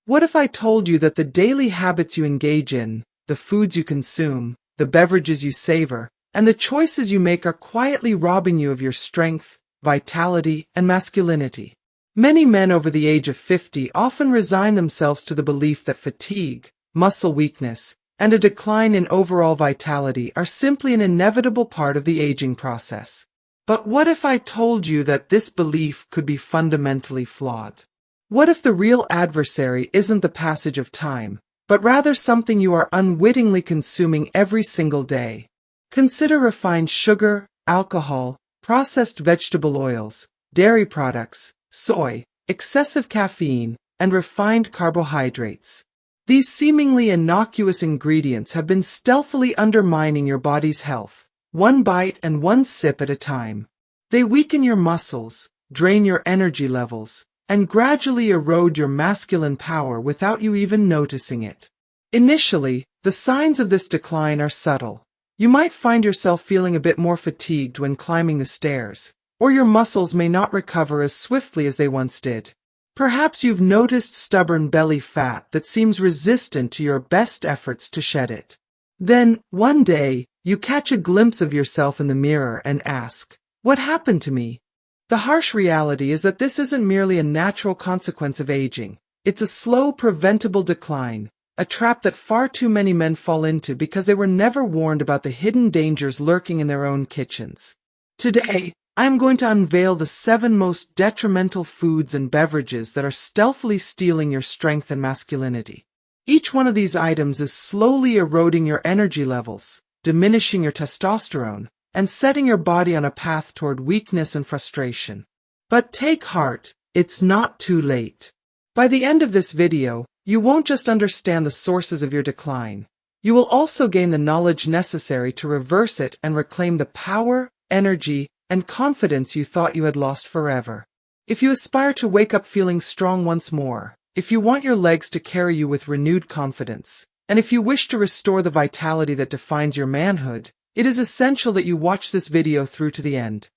What if I told you that the daily habits you engage in, the foods you consume, the beverages you savor, and the choices you make are quietly robbing you of your strength, vitality, and masculinity? Many men over the age of 50 often resign themselves to the belief that fatigue, muscle weakness, and a decline in overall vitality are simply an inevitable part of the aging process. But what if I told you that this belief could be fundamentally flawed? What if the real adversary isn't the passage of time, but rather something you are unwittingly consuming every single day? Consider refined sugar, alcohol, processed vegetable oils, dairy products, soy, excessive caffeine, and refined carbohydrates. These seemingly innocuous ingredients have been stealthily undermining your body's health, one bite and one sip at a time. They weaken your muscles, drain your energy levels, and gradually erode your masculine power without you even noticing it. Initially, the signs of this decline are subtle. You might find yourself feeling a bit more fatigued when climbing the stairs, or your muscles may not recover as swiftly as they once did. Perhaps you've noticed stubborn belly fat that seems resistant to your best efforts to shed it. Then, one day, you catch a glimpse of yourself in the mirror and ask, "What happened to me?" The harsh reality is that this isn't merely a natural consequence of aging. It's a slow, preventable decline, a trap that far too many men fall into because they were never warned about the hidden dangers lurking in their own kitchens. Today, I am going to unveil the 7 most detrimental foods and beverages that are stealthily stealing your strength and masculinity. Each one of these items is slowly eroding your energy levels, diminishing your testosterone, and setting your body on a path toward weakness and frustration. But take heart, it's not too late. By the end of this video, you won't just understand the sources of your decline. You will also gain the knowledge necessary to reverse it and reclaim the power, energy, and confidence you thought you had lost forever. If you aspire to wake up feeling strong once more, if you want your legs to carry you with renewed confidence, and if you wish to restore the vitality that defines your manhood, it is essential that you watch this video through to the end.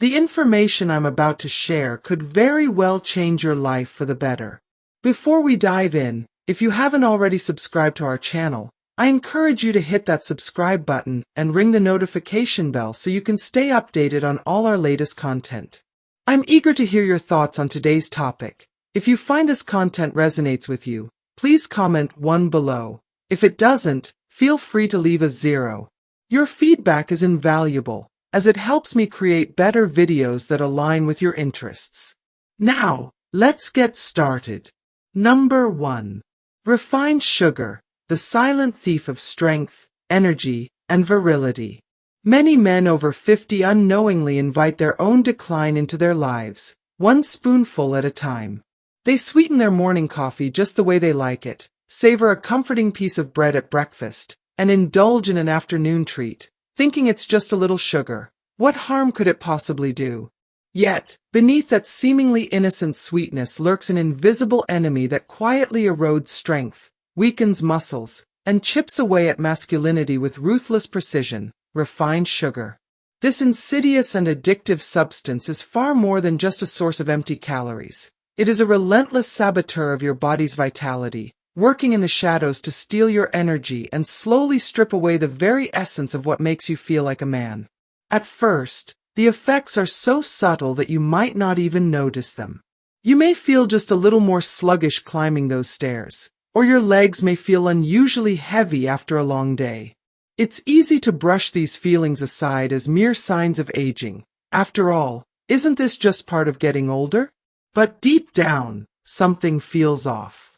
The information I'm about to share could very well change your life for the better. Before we dive in, if you haven't already subscribed to our channel, I encourage you to hit that subscribe button and ring the notification bell so you can stay updated on all our latest content. I'm eager to hear your thoughts on today's topic. If you find this content resonates with you, please comment 1 below. If it doesn't, feel free to leave a 0. Your feedback is invaluable, as it helps me create better videos that align with your interests. Now, let's get started. Number 1. Refined sugar, the silent thief of strength, energy, and virility. Many men over 50 unknowingly invite their own decline into their lives, one spoonful at a time. They sweeten their morning coffee just the way they like it, savor a comforting piece of bread at breakfast, and indulge in an afternoon treat, thinking it's just a little sugar. What harm could it possibly do? Yet, beneath that seemingly innocent sweetness lurks an invisible enemy that quietly erodes strength, weakens muscles, and chips away at masculinity with ruthless precision: refined sugar. This insidious and addictive substance is far more than just a source of empty calories. It is a relentless saboteur of your body's vitality, working in the shadows to steal your energy and slowly strip away the very essence of what makes you feel like a man. At first, the effects are so subtle that you might not even notice them. You may feel just a little more sluggish climbing those stairs, or your legs may feel unusually heavy after a long day. It's easy to brush these feelings aside as mere signs of aging. After all, isn't this just part of getting older? But deep down, something feels off.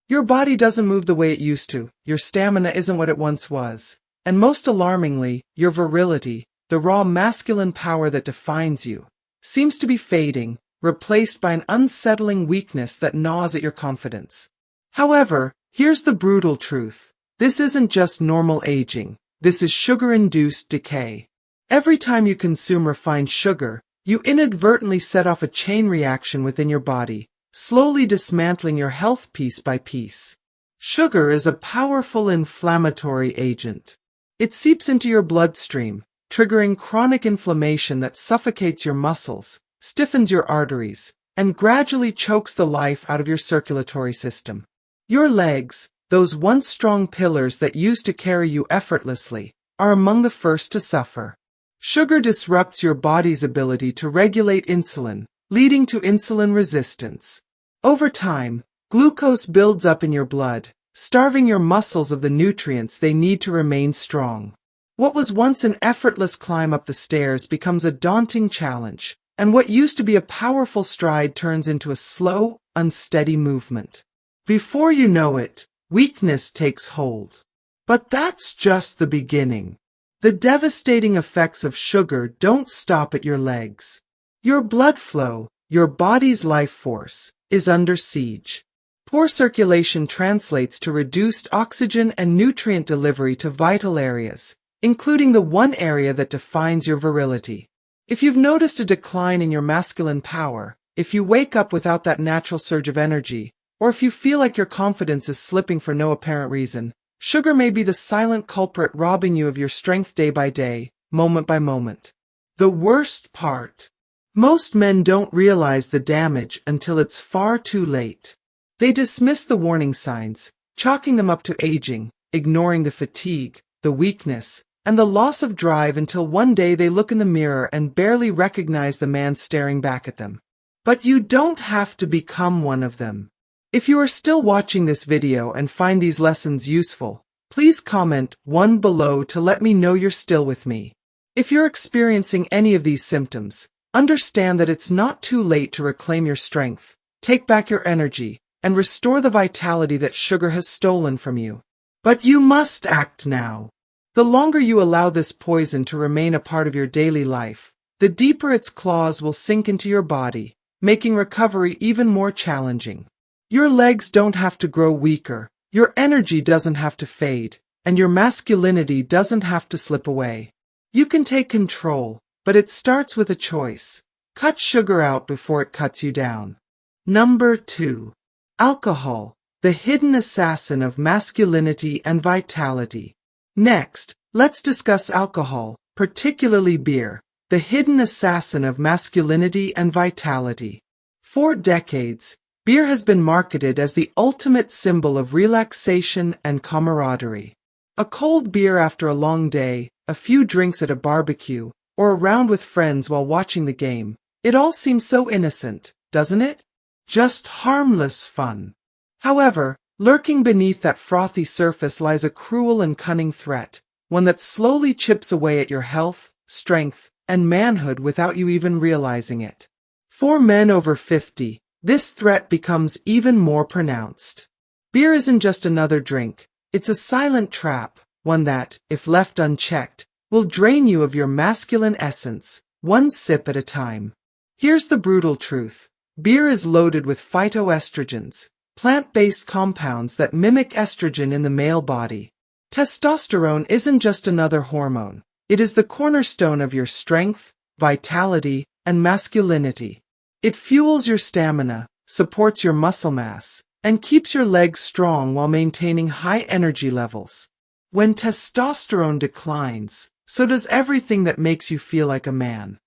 Your body doesn't move the way it used to, your stamina isn't what it once was, and most alarmingly, your virility, the raw masculine power that defines you, seems to be fading, replaced by an unsettling weakness that gnaws at your confidence. However, here's the brutal truth. This isn't just normal aging. This is sugar-induced decay. Every time you consume refined sugar, you inadvertently set off a chain reaction within your body, slowly dismantling your health piece by piece. Sugar is a powerful inflammatory agent. It seeps into your bloodstream, triggering chronic inflammation that suffocates your muscles, stiffens your arteries, and gradually chokes the life out of your circulatory system. Your legs, those once strong pillars that used to carry you effortlessly, are among the first to suffer. Sugar disrupts your body's ability to regulate insulin, leading to insulin resistance. Over time, glucose builds up in your blood, starving your muscles of the nutrients they need to remain strong. What was once an effortless climb up the stairs becomes a daunting challenge, and what used to be a powerful stride turns into a slow, unsteady movement. Before you know it, weakness takes hold. But that's just the beginning. The devastating effects of sugar don't stop at your legs. Your blood flow, your body's life force, is under siege. Poor circulation translates to reduced oxygen and nutrient delivery to vital areas, including the one area that defines your virility. If you've noticed a decline in your masculine power, if you wake up without that natural surge of energy, or if you feel like your confidence is slipping for no apparent reason, sugar may be the silent culprit robbing you of your strength day by day, moment by moment. The worst part. Most men don't realize the damage until it's far too late. They dismiss the warning signs, chalking them up to aging, ignoring the fatigue, the weakness, and the loss of drive until one day they look in the mirror and barely recognize the man staring back at them. But you don't have to become one of them. If you are still watching this video and find these lessons useful, please comment 1 below to let me know you're still with me. If you're experiencing any of these symptoms, understand that it's not too late to reclaim your strength, take back your energy, and restore the vitality that sugar has stolen from you. But you must act now. The longer you allow this poison to remain a part of your daily life, the deeper its claws will sink into your body, making recovery even more challenging. Your legs don't have to grow weaker, your energy doesn't have to fade, and your masculinity doesn't have to slip away. You can take control, but it starts with a choice. Cut sugar out before it cuts you down. Number 2. Alcohol, the hidden assassin of masculinity and vitality. Next, let's discuss alcohol, particularly beer, the hidden assassin of masculinity and vitality. For decades, beer has been marketed as the ultimate symbol of relaxation and camaraderie. A cold beer after a long day, a few drinks at a barbecue, or a round with friends while watching the game. It all seems so innocent, doesn't it? Just harmless fun. However, lurking beneath that frothy surface lies a cruel and cunning threat, one that slowly chips away at your health, strength, and manhood without you even realizing it. For men over 50, this threat becomes even more pronounced. Beer isn't just another drink, it's a silent trap, one that, if left unchecked, will drain you of your masculine essence, one sip at a time. Here's the brutal truth. Beer is loaded with phytoestrogens, plant-based compounds that mimic estrogen in the male body. Testosterone isn't just another hormone. It is the cornerstone of your strength, vitality, and masculinity. It fuels your stamina, supports your muscle mass, and keeps your legs strong while maintaining high energy levels. When testosterone declines, so does everything that makes you feel like a man.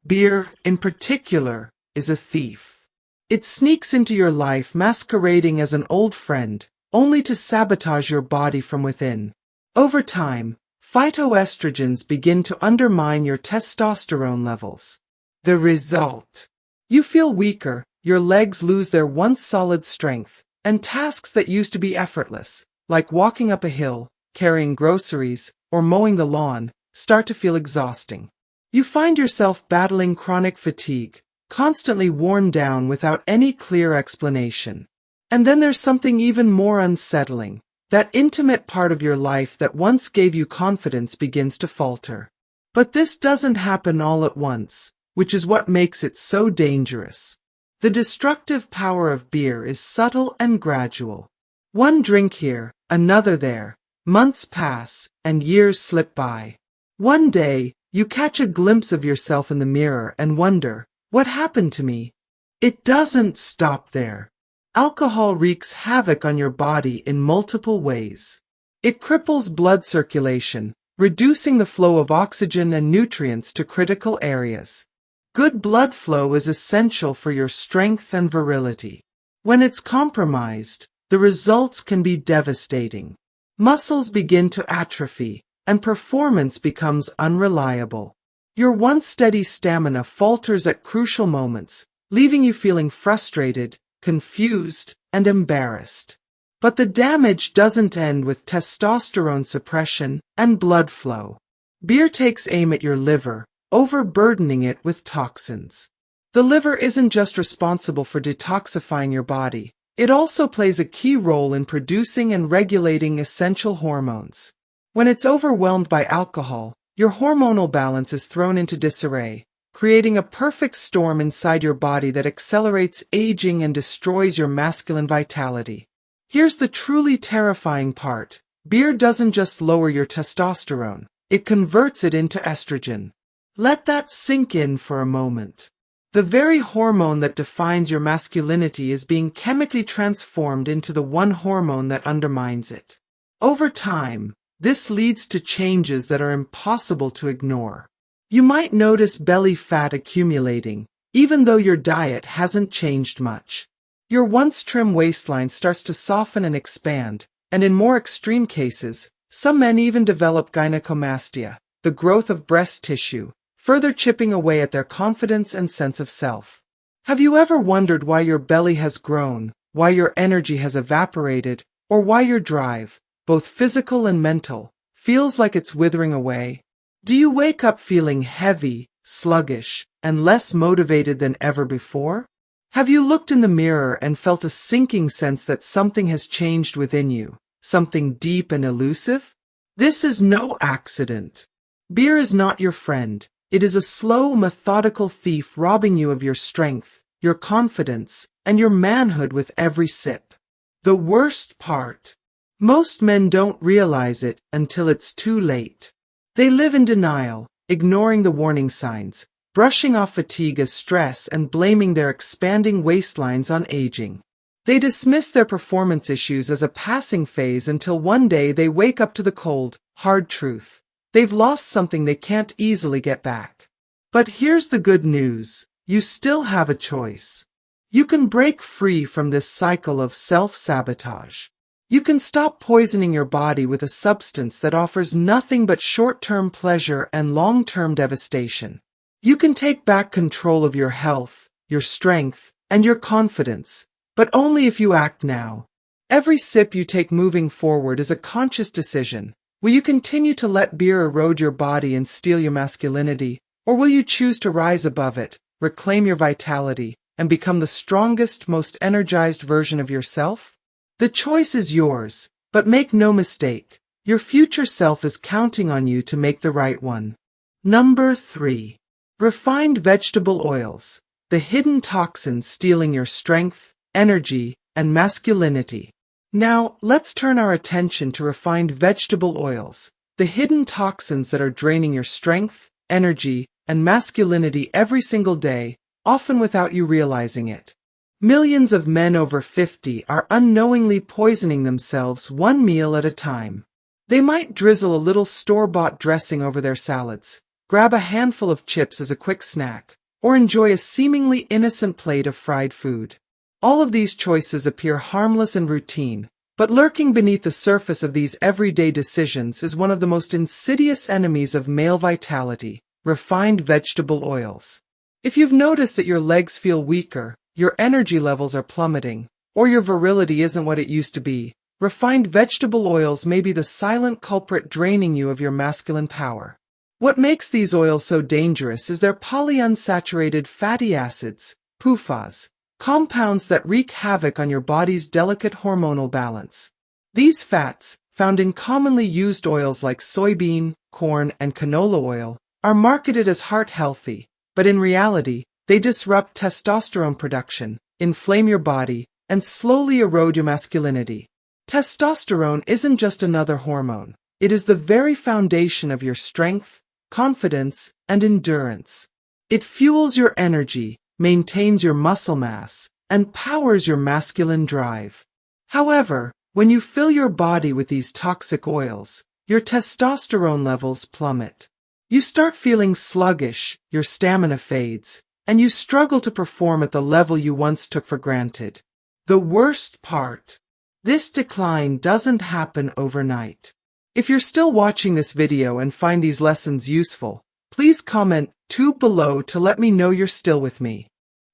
Beer, in particular, is a thief. It sneaks into your life masquerading as an old friend, only to sabotage your body from within. Over time, phytoestrogens begin to undermine your testosterone levels. The result: you feel weaker, your legs lose their once solid strength, and tasks that used to be effortless, like walking up a hill, carrying groceries, or mowing the lawn, start to feel exhausting. You find yourself battling chronic fatigue, constantly worn down without any clear explanation. And then there's something even more unsettling. That intimate part of your life that once gave you confidence begins to falter. But this doesn't happen all at once, which is what makes it so dangerous. The destructive power of beer is subtle and gradual. One drink here, another there. Months pass, and years slip by. One day, you catch a glimpse of yourself in the mirror and wonder, what happened to me? It doesn't stop there. Alcohol wreaks havoc on your body in multiple ways. It cripples blood circulation, reducing the flow of oxygen and nutrients to critical areas. Good blood flow is essential for your strength and virility. When it's compromised, the results can be devastating. Muscles begin to atrophy, and performance becomes unreliable. Your once steady stamina falters at crucial moments, leaving you feeling frustrated, confused, and embarrassed. But the damage doesn't end with testosterone suppression and blood flow. Beer takes aim at your liver, overburdening it with toxins. The liver isn't just responsible for detoxifying your body, it also plays a key role in producing and regulating essential hormones. When it's overwhelmed by alcohol, your hormonal balance is thrown into disarray, creating a perfect storm inside your body that accelerates aging and destroys your masculine vitality. Here's the truly terrifying part. Beer doesn't just lower your testosterone, it converts it into estrogen. Let that sink in for a moment. The very hormone that defines your masculinity is being chemically transformed into the one hormone that undermines it. Over time, this leads to changes that are impossible to ignore. You might notice belly fat accumulating, even though your diet hasn't changed much. Your once trim waistline starts to soften and expand, and in more extreme cases, some men even develop gynecomastia, the growth of breast tissue, further chipping away at their confidence and sense of self. Have you ever wondered why your belly has grown, why your energy has evaporated, or why your drive, both physical and mental, feels like it's withering away? Do you wake up feeling heavy, sluggish, and less motivated than ever before? Have you looked in the mirror and felt a sinking sense that something has changed within you, something deep and elusive? This is no accident. Beer is not your friend. It is a slow, methodical thief robbing you of your strength, your confidence, and your manhood with every sip. The worst part. Most men don't realize it until it's too late. They live in denial, ignoring the warning signs, brushing off fatigue as stress and blaming their expanding waistlines on aging. They dismiss their performance issues as a passing phase until one day they wake up to the cold, hard truth. They've lost something they can't easily get back. But here's the good news. You still have a choice. You can break free from this cycle of self-sabotage. You can stop poisoning your body with a substance that offers nothing but short-term pleasure and long-term devastation. You can take back control of your health, your strength, and your confidence, but only if you act now. Every sip you take moving forward is a conscious decision. Will you continue to let beer erode your body and steal your masculinity, or will you choose to rise above it, reclaim your vitality, and become the strongest, most energized version of yourself? The choice is yours, but make no mistake, your future self is counting on you to make the right one. Number 3. Refined vegetable oils, the hidden toxins stealing your strength, energy, and masculinity. Now, let's turn our attention to refined vegetable oils, the hidden toxins that are draining your strength, energy, and masculinity every single day, often without you realizing it. Millions of men over 50 are unknowingly poisoning themselves one meal at a time. They might drizzle a little store-bought dressing over their salads, grab a handful of chips as a quick snack, or enjoy a seemingly innocent plate of fried food. All of these choices appear harmless and routine, but lurking beneath the surface of these everyday decisions is one of the most insidious enemies of male vitality, refined vegetable oils. If you've noticed that your legs feel weaker, your energy levels are plummeting, or your virility isn't what it used to be, refined vegetable oils may be the silent culprit draining you of your masculine power. What makes these oils so dangerous is their polyunsaturated fatty acids, PUFAs, compounds that wreak havoc on your body's delicate hormonal balance. These fats, found in commonly used oils like soybean, corn, and canola oil, are marketed as heart-healthy, but in reality, they disrupt testosterone production, inflame your body, and slowly erode your masculinity. Testosterone isn't just another hormone. It is the very foundation of your strength, confidence, and endurance. It fuels your energy, maintains your muscle mass, and powers your masculine drive. However, when you fill your body with these toxic oils, your testosterone levels plummet. You start feeling sluggish, your stamina fades, and you struggle to perform at the level you once took for granted. The worst part. This decline doesn't happen overnight. If you're still watching this video and find these lessons useful, please comment 2 below to let me know you're still with me.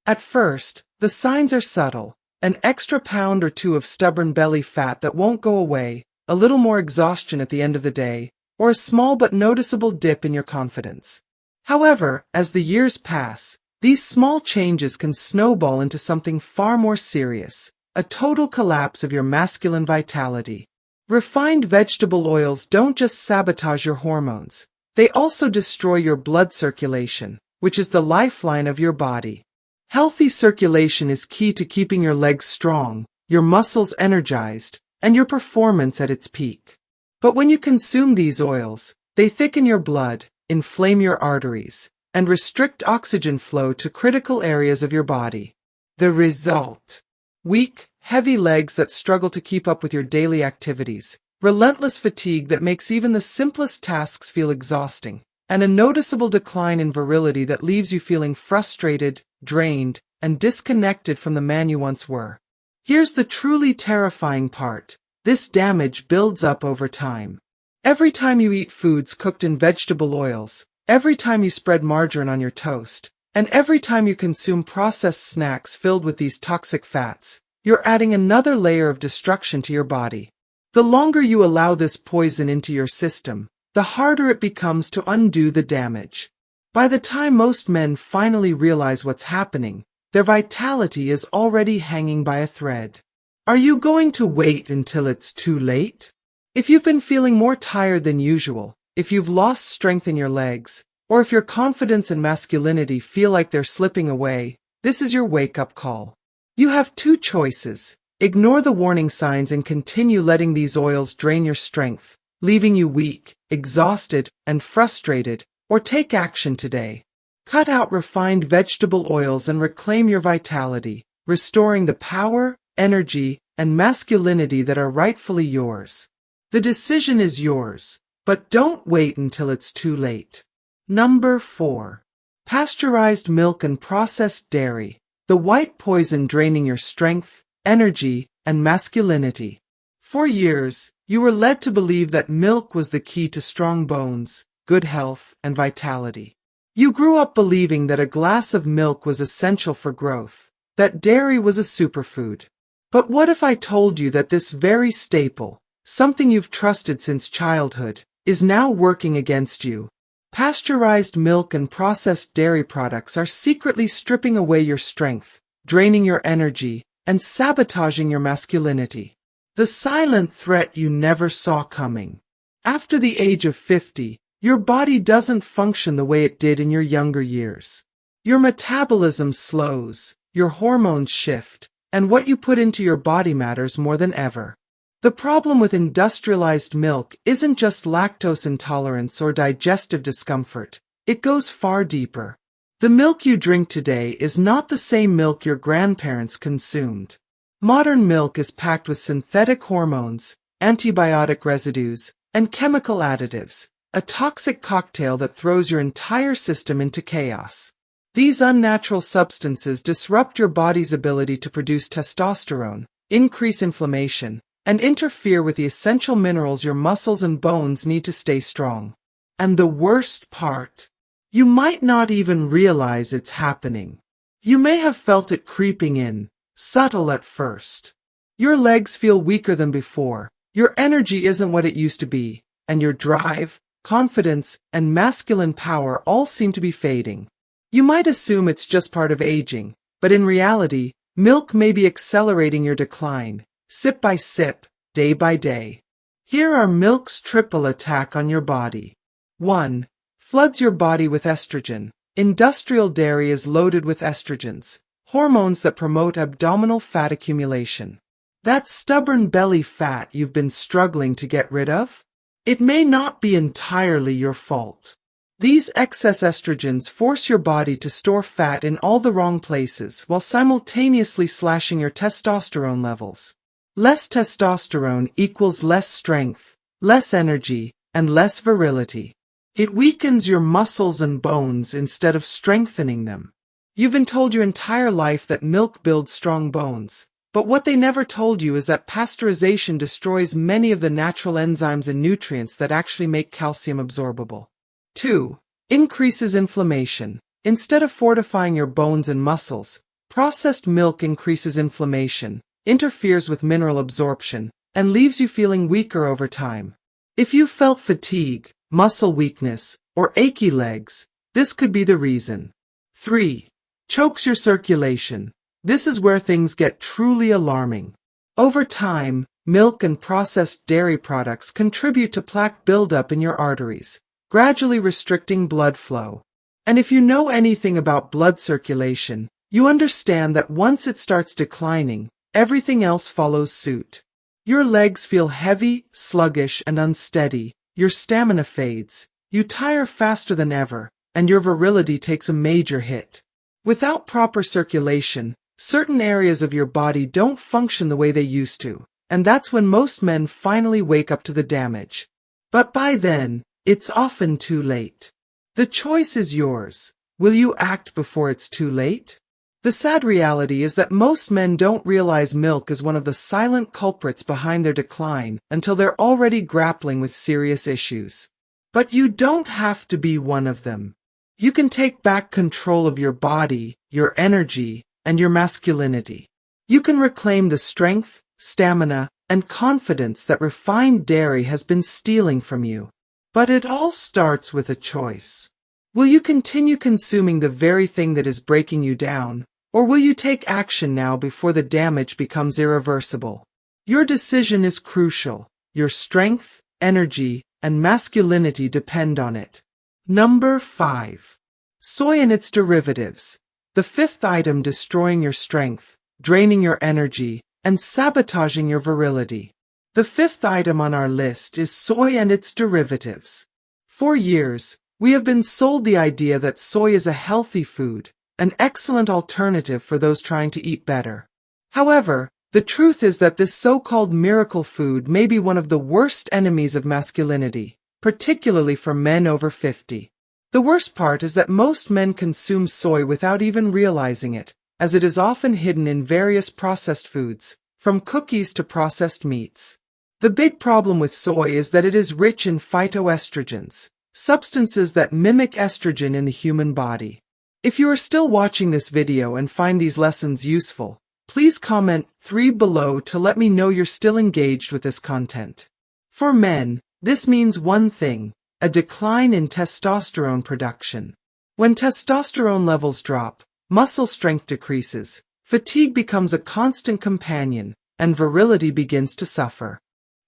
At first, the signs are subtle: an extra pound or 2 of stubborn belly fat that won't go away, a little more exhaustion at the end of the day, or a small but noticeable dip in your confidence. However, as the years pass, these small changes can snowball into something far more serious: a total collapse of your masculine vitality. Refined vegetable oils don't just sabotage your hormones, they also destroy your blood circulation, which is the lifeline of your body. Healthy circulation is key to keeping your legs strong, your muscles energized, and your performance at its peak. But when you consume these oils, they thicken your blood, inflame your arteries, and restrict oxygen flow to critical areas of your body. The result: weak, heavy legs that struggle to keep up with your daily activities, relentless fatigue that makes even the simplest tasks feel exhausting, and a noticeable decline in virility that leaves you feeling frustrated, drained, and disconnected from the man you once were. Here's the truly terrifying part: this damage builds up over time. Every time you eat foods cooked in vegetable oils, every time you spread margarine on your toast, and every time you consume processed snacks filled with these toxic fats, you're adding another layer of destruction to your body. The longer you allow this poison into your system, the harder it becomes to undo the damage. By the time most men finally realize what's happening, their vitality is already hanging by a thread. Are you going to wait until it's too late? If you've been feeling more tired than usual, if you've lost strength in your legs, or if your confidence and masculinity feel like they're slipping away, this is your wake-up call. You have 2 choices: ignore the warning signs and continue letting these oils drain your strength, leaving you weak, exhausted, and frustrated, or take action today. Cut out refined vegetable oils and reclaim your vitality, restoring the power, energy, and masculinity that are rightfully yours. The decision is yours, but don't wait until it's too late. Number 4. Pasteurized milk and processed dairy, the white poison draining your strength, energy, and masculinity. For years, you were led to believe that milk was the key to strong bones, good health, and vitality. You grew up believing that a glass of milk was essential for growth, that dairy was a superfood. But what if I told you that this very staple, something you've trusted since childhood, is now working against you? Pasteurized milk and processed dairy products are secretly stripping away your strength, draining your energy, and sabotaging your masculinity. The silent threat you never saw coming. After the age of 50, your body doesn't function the way it did in your younger years. Your metabolism slows, your hormones shift, and what you put into your body matters more than ever. The problem with industrialized milk isn't just lactose intolerance or digestive discomfort. It goes far deeper. The milk you drink today is not the same milk your grandparents consumed. Modern milk is packed with synthetic hormones, antibiotic residues, and chemical additives, a toxic cocktail that throws your entire system into chaos. These unnatural substances disrupt your body's ability to produce testosterone, increase inflammation, and interfere with the essential minerals your muscles and bones need to stay strong. And the worst part? You might not even realize it's happening. You may have felt it creeping in, subtle at first. Your legs feel weaker than before, your energy isn't what it used to be, and your drive, confidence, and masculine power all seem to be fading. You might assume it's just part of aging, but in reality, milk may be accelerating your decline. Sip by sip, day by day. Here are milk's triple attack on your body. 1. Floods your body with estrogen. Industrial dairy is loaded with estrogens, hormones that promote abdominal fat accumulation. That stubborn belly fat you've been struggling to get rid of? It may not be entirely your fault. These excess estrogens force your body to store fat in all the wrong places while simultaneously slashing your testosterone levels. Less testosterone equals less strength, less energy, and less virility. It weakens your muscles and bones instead of strengthening them. You've been told your entire life that milk builds strong bones, But what they never told you is that pasteurization destroys many of the natural enzymes and nutrients that actually make calcium absorbable. 2. Increases inflammation. Instead of fortifying your bones and muscles, processed milk increases inflammation, interferes with mineral absorption, and leaves you feeling weaker over time. If you felt fatigue, muscle weakness, or achy legs, this could be the reason. 3. Chokes your circulation. This is where things get truly alarming. Over time, milk and processed dairy products contribute to plaque buildup in your arteries, gradually restricting blood flow. And if you know anything about blood circulation, you understand that once it starts declining, everything else follows suit. Your legs feel heavy, sluggish, and unsteady, your stamina fades, you tire faster than ever, and your virility takes a major hit. Without proper circulation, certain areas of your body don't function the way they used to, and that's when most men finally wake up to the damage. But by then, it's often too late. The choice is yours. Will you act before it's too late? The sad reality is that most men don't realize milk is one of the silent culprits behind their decline until they're already grappling with serious issues. But you don't have to be one of them. You can take back control of your body, your energy, and your masculinity. You can reclaim the strength, stamina, and confidence that refined dairy has been stealing from you. But it all starts with a choice. Will you continue consuming the very thing that is breaking you down, or will you take action now before the damage becomes irreversible? Your decision is crucial. Your strength, energy, and masculinity depend on it. Number 5. Soy and its derivatives. The fifth item destroying your strength, draining your energy, and sabotaging your virility. The fifth item on our list is soy and its derivatives. For years, we have been sold the idea that soy is a healthy food, an excellent alternative for those trying to eat better. However, the truth is that this so-called miracle food may be one of the worst enemies of masculinity, particularly for men over 50. The worst part is that most men consume soy without even realizing it, as it is often hidden in various processed foods, from cookies to processed meats. The big problem with soy is that it is rich in phytoestrogens, substances that mimic estrogen in the human body. If you are still watching this video and find these lessons useful, please comment 3 below to let me know you're still engaged with this content. For men, this means one thing: a decline in testosterone production. When testosterone levels drop, muscle strength decreases, fatigue becomes a constant companion, and virility begins to suffer.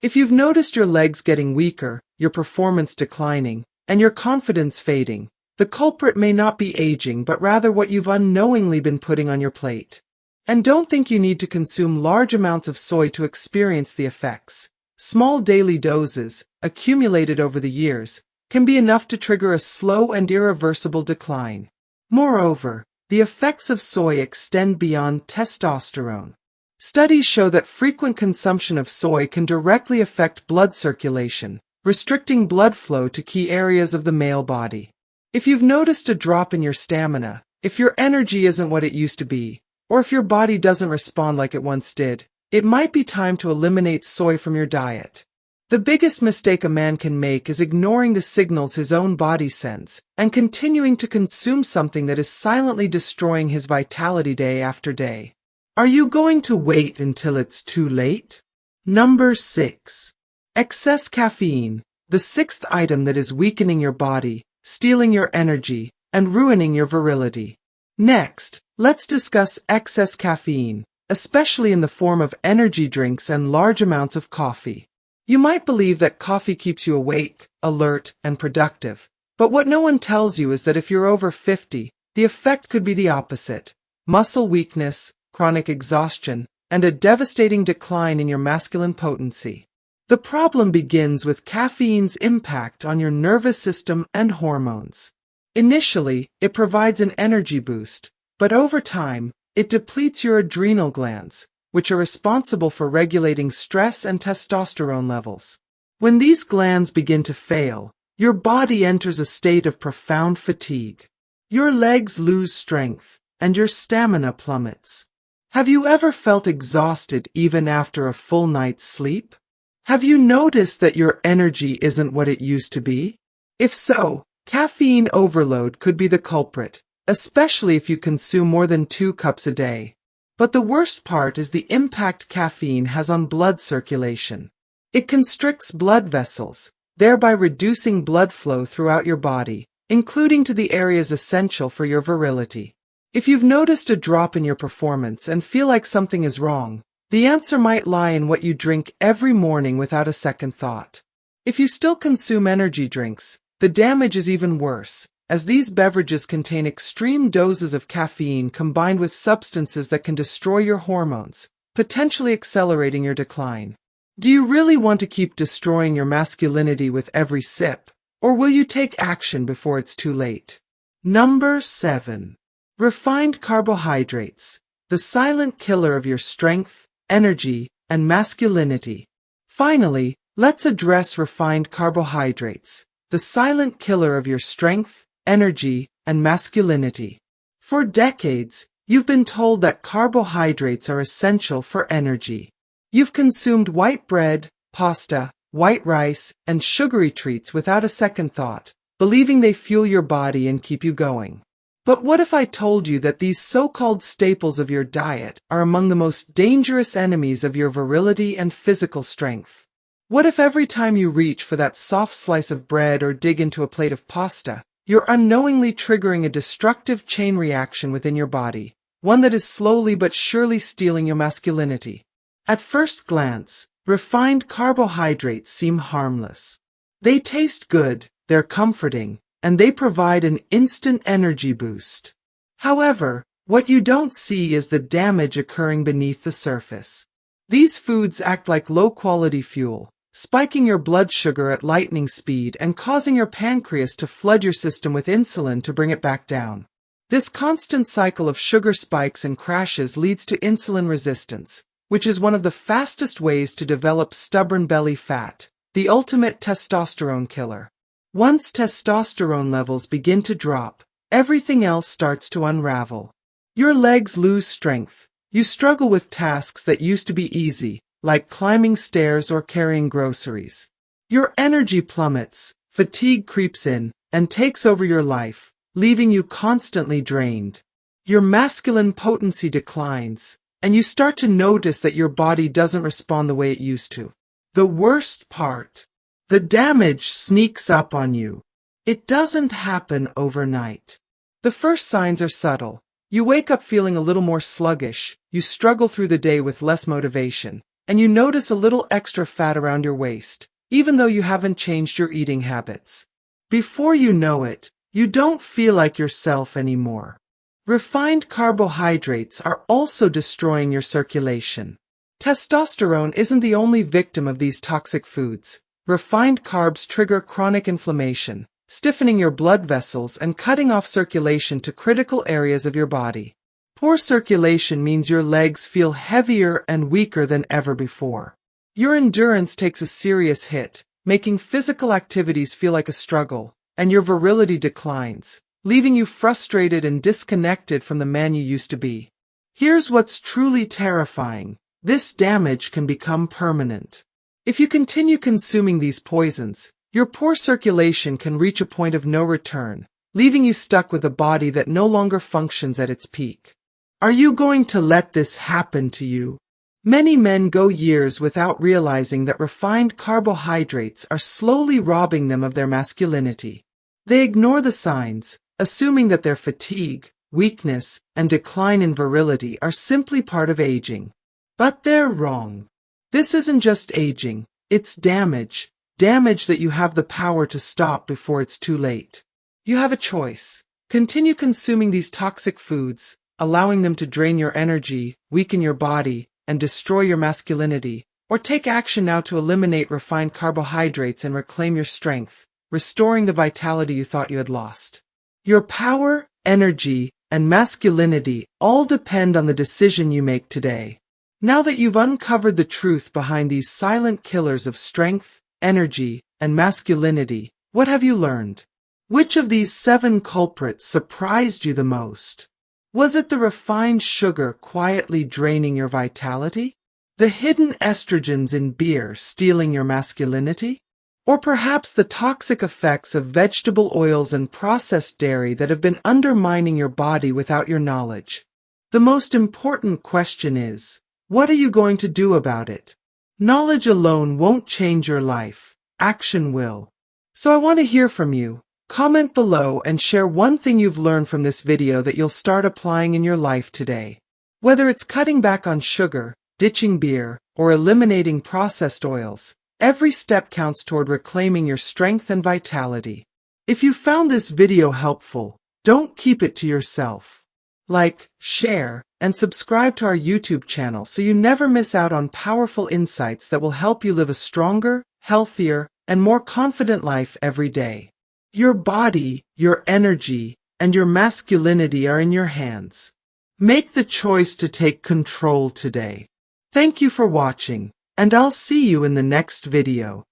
If you've noticed your legs getting weaker, your performance declining, and your confidence fading, the culprit may not be aging but rather what you've unknowingly been putting on your plate. And don't think you need to consume large amounts of soy to experience the effects. Small daily doses, accumulated over the years, can be enough to trigger a slow and irreversible decline. Moreover, the effects of soy extend beyond testosterone. Studies show that frequent consumption of soy can directly affect blood circulation, restricting blood flow to key areas of the male body. If you've noticed a drop in your stamina, if your energy isn't what it used to be, or if your body doesn't respond like it once did, it might be time to eliminate soy from your diet. The biggest mistake a man can make is ignoring the signals his own body sends and continuing to consume something that is silently destroying his vitality day after day. Are you going to wait until it's too late? Number 6. Excess caffeine, the sixth item that is weakening your body, stealing your energy, and ruining your virility. Next, let's discuss excess caffeine, especially in the form of energy drinks and large amounts of coffee. You might believe that coffee keeps you awake, alert, and productive, but what no one tells you is that if you're over 50, the effect could be the opposite: muscle weakness, chronic exhaustion, and a devastating decline in your masculine potency. The problem begins with caffeine's impact on your nervous system and hormones. Initially, it provides an energy boost, but over time, it depletes your adrenal glands, which are responsible for regulating stress and testosterone levels. When these glands begin to fail, your body enters a state of profound fatigue. Your legs lose strength, and your stamina plummets. Have you ever felt exhausted even after a full night's sleep? Have you noticed that your energy isn't what it used to be? If so, caffeine overload could be the culprit, especially if you consume more than 2 cups a day. But the worst part is the impact caffeine has on blood circulation. It constricts blood vessels, thereby reducing blood flow throughout your body, including to the areas essential for your virility. If you've noticed a drop in your performance and feel like something is wrong, the answer might lie in what you drink every morning without a second thought. If you still consume energy drinks, the damage is even worse, as these beverages contain extreme doses of caffeine combined with substances that can destroy your hormones, potentially accelerating your decline. Do you really want to keep destroying your masculinity with every sip, or will you take action before it's too late? Number 7. Refined carbohydrates, the silent killer of your strength, energy, and masculinity. Finally, let's address refined carbohydrates, the silent killer of your strength, energy, and masculinity. For decades, you've been told that carbohydrates are essential for energy. You've consumed white bread, pasta, white rice, and sugary treats without a second thought, believing they fuel your body and keep you going. But what if I told you that these so-called staples of your diet are among the most dangerous enemies of your virility and physical strength? What if every time you reach for that soft slice of bread or dig into a plate of pasta, you're unknowingly triggering a destructive chain reaction within your body, one that is slowly but surely stealing your masculinity? At first glance, refined carbohydrates seem harmless. They taste good, they're comforting, and they provide an instant energy boost. However, what you don't see is the damage occurring beneath the surface. These foods act like low-quality fuel, spiking your blood sugar at lightning speed and causing your pancreas to flood your system with insulin to bring it back down. This constant cycle of sugar spikes and crashes leads to insulin resistance, which is one of the fastest ways to develop stubborn belly fat, the ultimate testosterone killer. Once testosterone levels begin to drop, everything else starts to unravel. Your legs lose strength. You struggle with tasks that used to be easy, like climbing stairs or carrying groceries. Your energy plummets, fatigue creeps in, and takes over your life, leaving you constantly drained. Your masculine potency declines, and you start to notice that your body doesn't respond the way it used to. The worst part: the damage sneaks up on you. It doesn't happen overnight. The first signs are subtle. You wake up feeling a little more sluggish, you struggle through the day with less motivation, and you notice a little extra fat around your waist, even though you haven't changed your eating habits. Before you know it, you don't feel like yourself anymore. Refined carbohydrates are also destroying your circulation. Testosterone isn't the only victim of these toxic foods. Refined carbs trigger chronic inflammation, stiffening your blood vessels and cutting off circulation to critical areas of your body. Poor circulation means your legs feel heavier and weaker than ever before. Your endurance takes a serious hit, making physical activities feel like a struggle, and your virility declines, leaving you frustrated and disconnected from the man you used to be. Here's what's truly terrifying: this damage can become permanent. If you continue consuming these poisons, your poor circulation can reach a point of no return, leaving you stuck with a body that no longer functions at its peak. Are you going to let this happen to you? Many men go years without realizing that refined carbohydrates are slowly robbing them of their masculinity. They ignore the signs, assuming that their fatigue, weakness, and decline in virility are simply part of aging. But they're wrong. This isn't just aging, it's damage that you have the power to stop before it's too late. You have a choice. Continue consuming these toxic foods, allowing them to drain your energy, weaken your body, and destroy your masculinity, or take action now to eliminate refined carbohydrates and reclaim your strength, restoring the vitality you thought you had lost. Your power, energy, and masculinity all depend on the decision you make today. Now that you've uncovered the truth behind these silent killers of strength, energy, and masculinity, what have you learned? Which of these 7 culprits surprised you the most? Was it the refined sugar quietly draining your vitality? The hidden estrogens in beer stealing your masculinity? Or perhaps the toxic effects of vegetable oils and processed dairy that have been undermining your body without your knowledge? The most important question is, what are you going to do about it? Knowledge alone won't change your life. Action will. So I want to hear from you. Comment below and share one thing you've learned from this video that you'll start applying in your life today. Whether it's cutting back on sugar, ditching beer, or eliminating processed oils, every step counts toward reclaiming your strength and vitality. If you found this video helpful, don't keep it to yourself. Like, share, and subscribe to our YouTube channel so you never miss out on powerful insights that will help you live a stronger, healthier, and more confident life every day. Your body, your energy, and your masculinity are in your hands. Make the choice to take control today. Thank you for watching, and I'll see you in the next video.